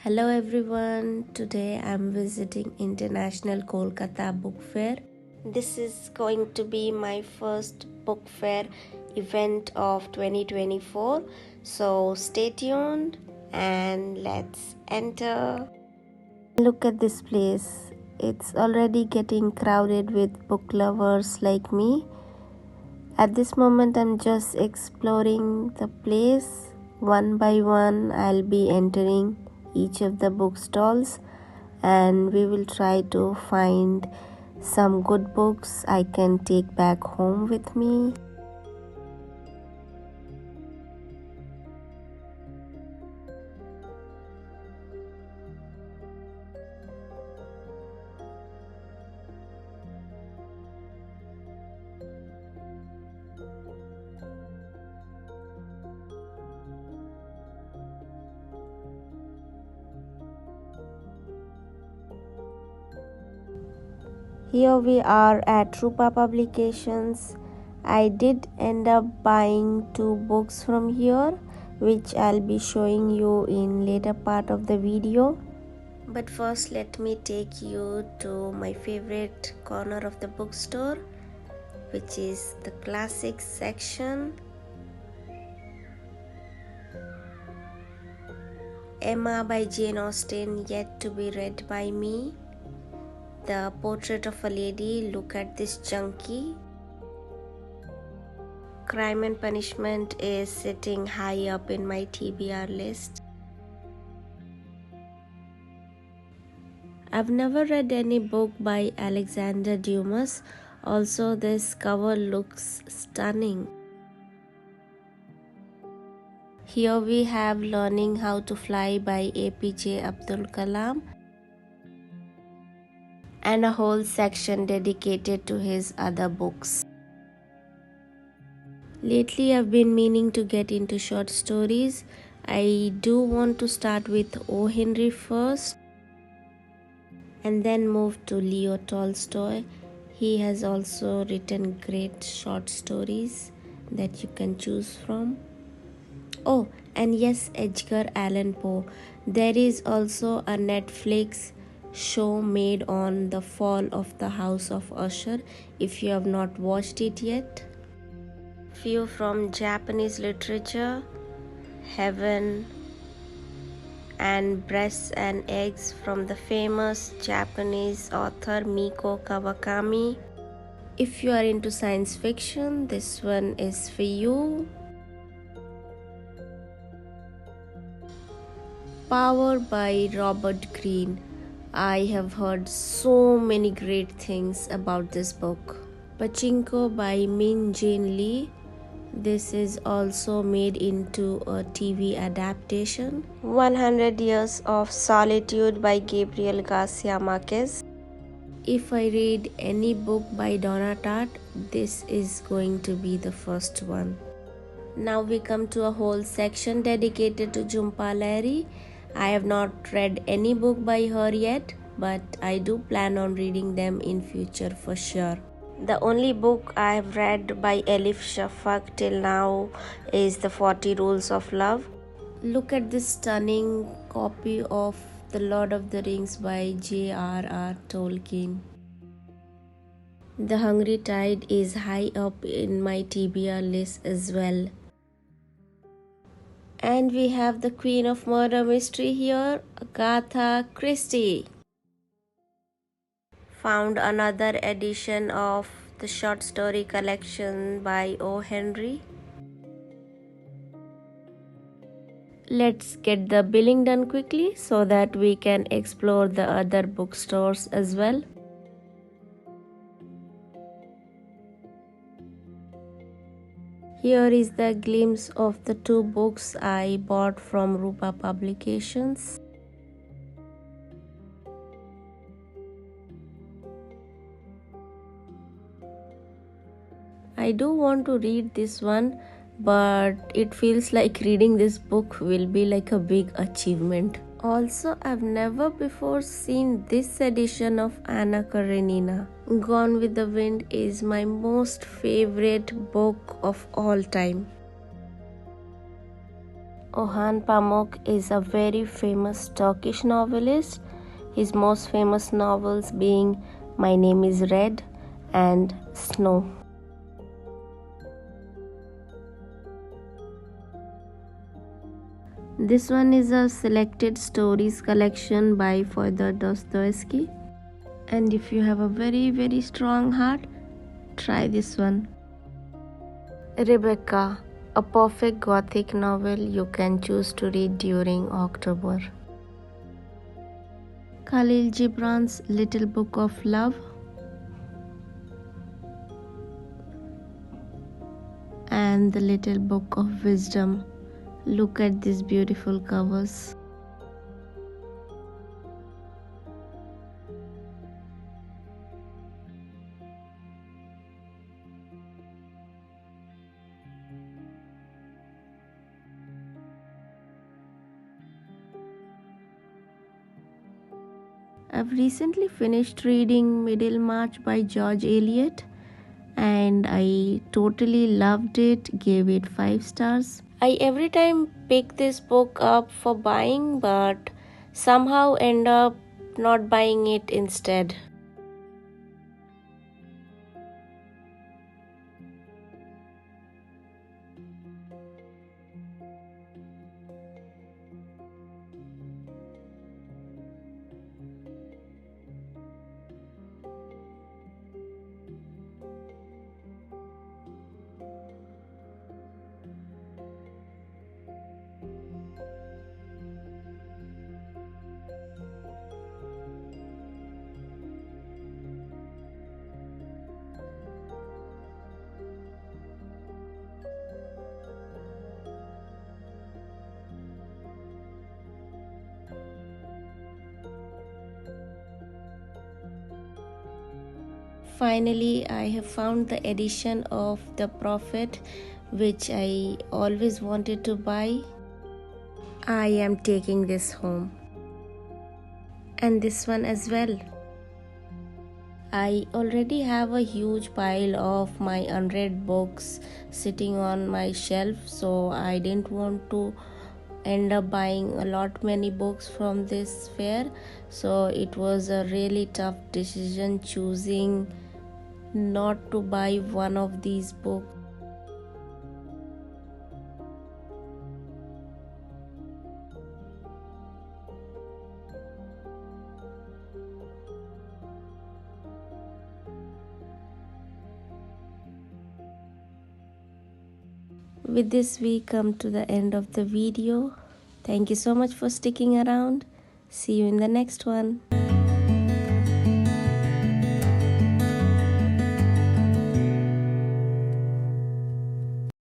Hello everyone, today I'm visiting International Kolkata Book Fair. This is going to be my first book fair event of 2024. So stay tuned and let's enter. Look at this place. It's already getting crowded with book lovers like me. At this moment I'm just exploring the place. One by one I'll be entering each of the bookstalls and we will try to find some good books I can take back home with me. Here we are at Rupa Publications. I did end up buying 2 books from here, which I'll be showing you in later part of the video. But first let me take you to my favorite corner of the bookstore, which is the classics section. Emma by Jane Austen, yet to be read by me. The Portrait of a Lady, look at this junkie. Crime and Punishment is sitting high up in my TBR list. I've never read any book by Alexander Dumas. Also, this cover looks stunning. Here we have Learning How to Fly by APJ Abdul Kalam and a whole section dedicated to his other books. Lately I've been meaning to get into short stories. I do want to start with O. Henry first and then move to Leo Tolstoy. He has also written great short stories that you can choose from. Oh, and yes, Edgar Allan Poe. There is also a Netflix show made on the fall of the House of Usher if you have not watched it yet. Few from Japanese literature, Heaven and Breasts and Eggs from the famous Japanese author Miko Kawakami. If you are into science fiction, this one is for you. Power by Robert Greene. I have heard so many great things about this book. Pachinko by Min Jin Lee. This is also made into a TV adaptation. 100 Years of Solitude by Gabriel Garcia Marquez. If I read any book by Donna Tartt, this is going to be the first one. Now we come to a whole section dedicated to Jhumpa Lahiri. I have not read any book by her yet, but I do plan on reading them in future for sure. The only book I have read by Elif Shafak till now is The 40 Rules of Love. Look at this stunning copy of The Lord of the Rings by J.R.R. Tolkien. The Hungry Tide is high up in my TBR list as well. And we have the Queen of Murder Mystery here, Agatha Christie. Found another edition of the short story collection by O. Henry. Let's get the billing done quickly so that we can explore the other bookstores as well. Here is the glimpse of the 2 books I bought from Rupa Publications. I do want to read this one, but it feels like reading this book will be like a big achievement. Also, I've never before seen this edition of Anna Karenina. Gone with the Wind is my most favorite book of all time. Orhan Pamuk is a very famous Turkish novelist. His most famous novels being My Name is Red and Snow. This one is a selected stories collection by Fyodor Dostoevsky. And if you have a very strong heart, try this one. Rebecca, a perfect gothic novel you can choose to read during October. Khalil Gibran's Little Book of Love and The Little Book of Wisdom. Look at these beautiful covers. I've recently finished reading Middlemarch by George Eliot and I totally loved it, gave it 5 stars. I every time pick this book up for buying but somehow end up not buying it instead. Finally, I have found the edition of The Prophet which I always wanted to buy. I am taking this home. And this one as well. I already have a huge pile of my unread books sitting on my shelf, so I didn't want to end up buying a lot many books from this fair. So it was a really tough decision choosing not to buy one of these books. With this, we come to the end of the video. Thank you so much for sticking around. See you in the next one.